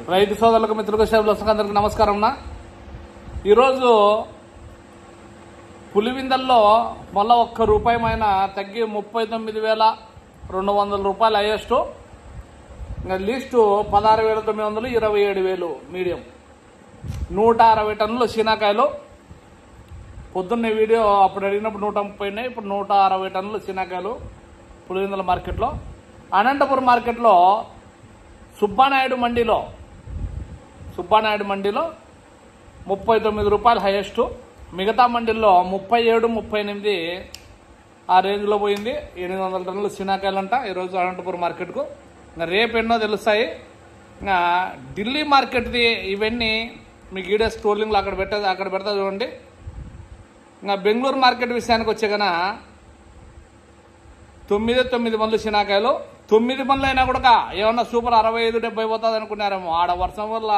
రైతు సోదరులకు మిత్రులకు అందరికి నమస్కారం అన్న. ఈరోజు పులివిందల్లో మళ్ళా ₹1 తగ్గి 39,200 రూపాయలు హైయెస్ట్, ఇంకా లీస్టు 16,900, 27,000 మీడియం. 160 టన్నులు శీనాకాయలు. పొద్దున్నే వీడియో అప్పుడు అడిగినప్పుడు 130 ఉన్నాయి, ఇప్పుడు 160 టన్నులు శీనాకాయలు పులివిందల మార్కెట్లో. అనంతపురం మార్కెట్లో సుబ్బానాయుడు మండీలో 39 రూపాయలు హైయెస్ట్. మిగతా మండీల్లో 37, 38 ఆ రేంజ్లో పోయింది. 800 టన్నులు శీనాకాయలంట ఈరోజు అనంతపురం మార్కెట్కు. ఇంకా రేపు ఎన్నో తెలుస్తాయి. ఇంకా ఢిల్లీ మార్కెట్ది ఇవన్నీ మీకు ఈడే స్టోర్లింగ్లో అక్కడ పెడతా చూడండి. ఇంకా బెంగళూరు మార్కెట్ విషయానికి వచ్చే కన్నా 9 బండ్లు శీనాకాయలు. 9 బండ్లు అయినా కూడా ఏమన్నా సూపర్ 65-70 పోతుంది అనుకున్నారేమో. ఆడ వర్షం వల్ల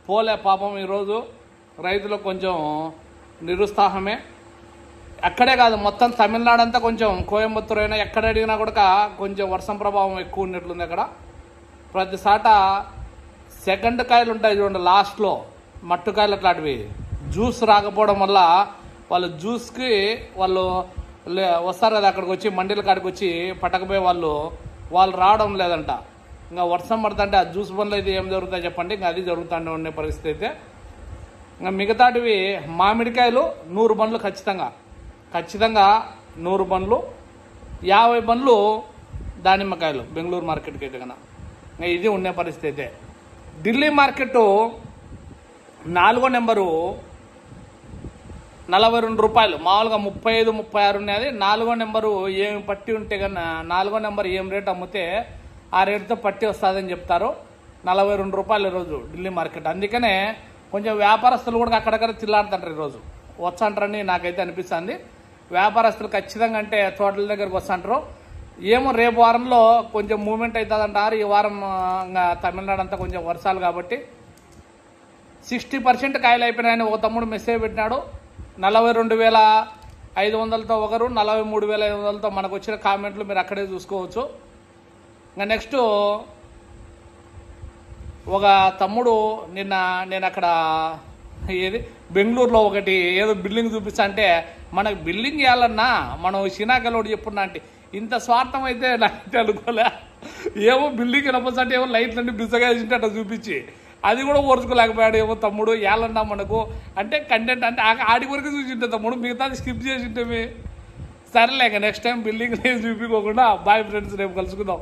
పోలే పాపం. ఈరోజు రైతులకు కొంచెం నిరుత్సాహమే. అక్కడే కాదు, మొత్తం తమిళనాడు అంతా కొంచెం, కోయంబత్తూరు అయినా ఎక్కడ అడిగినా కూడా కొంచెం వర్షం ప్రభావం ఎక్కువ ఉన్నట్లుంది అక్కడ. ప్రతిసాట సెకండ్ కాయలు ఉంటాయి చూడండి, లాస్ట్లో మట్టుకాయలు అట్లాంటివి. జ్యూస్ రాకపోవడం వల్ల వాళ్ళు జ్యూస్కి వస్తారు కదా, అక్కడికి వచ్చి మండీల కాడికి వచ్చి పట్టకపోయే వాళ్ళు రావడం లేదంట. ఇంకా వర్షం పడుతుంటే ఆ జ్యూస్ బండ్లు అయితే ఏం జరుగుతాయి చెప్పండి. ఇంకా అది జరుగుతూనే ఉండే పరిస్థితి అయితే. ఇంకా మిగతాటివి మామిడికాయలు 100 బండ్లు ఖచ్చితంగా 100 బండ్లు, 50 బండ్లు దానిమ్మకాయలు బెంగళూరు మార్కెట్కి అయితే కన్నా. ఇంకా ఇది ఉండే పరిస్థితి అయితే. ఢిల్లీ మార్కెట్ 4వ నెంబరు 42 రూపాయలు, మామూలుగా 35, 36 ఉన్నది. 4వ నెంబరు ఏమి పట్టి ఉంటే కన్నా 4వ నెంబర్ ఏం రేట్ అమ్మితే ఆ రేటుతో పట్టి వస్తుందని చెప్తారు. 42 రూపాయలు ఈరోజు ఢిల్లీ మార్కెట్. అందుకనే కొంచెం వ్యాపారస్తులు కూడా అక్కడక్కడ చిల్లాడుతుంటారు ఈరోజు. వచ్చంటారని నాకైతే అనిపిస్తుంది. వ్యాపారస్తులు ఖచ్చితంగా అంటే తోటల దగ్గరకు వస్తుంటారు. ఏమో రేపు వారంలో కొంచెం మూవ్మెంట్ అవుతుంది అంటారు. ఈ వారం ఇంకా తమిళనాడు అంతా కొంచెం వర్షాలు కాబట్టి 60% కాయలు అయిపోయినాయని ఒక తమ్ముడు మెసేజ్ పెట్టినాడు. 42,500తో ఒకరు, 43,500తో మనకు వచ్చిన కామెంట్లు మీరు అక్కడే చూసుకోవచ్చు. ఇంకా నెక్స్ట్ ఒక తమ్ముడు నేను అక్కడ బెంగళూరులో ఒకటి ఏదో బిల్డింగ్ చూపిస్తా అంటే, మనకు బిల్డింగ్ వేయాలన్నా మనం శీనాకాయలోడు చెప్పున్నా అంటే ఇంత స్వార్థం అయితే నాకైతే అనుకోలే. ఏమో బిల్డింగ్ వినపంటే ఏమో లైట్లన్నీ బిజగా వేసింటే అట్లా చూపించి అది కూడా ఓర్చుకోలేకపోయాడు. ఏమో తమ్ముడు ఏళ్ళన్నా మనకు అంటే కంటెంట్ అంటే ఆడి వరకు చూసింటే తమ్ముడు, మిగతాది స్కిప్ చేసింటే సరేలేక నెక్స్ట్ టైం బిల్డింగ్ చూపించుకోకుండా. బాయ్ ఫ్రెండ్స్, రేపు కలుసుకుందాం.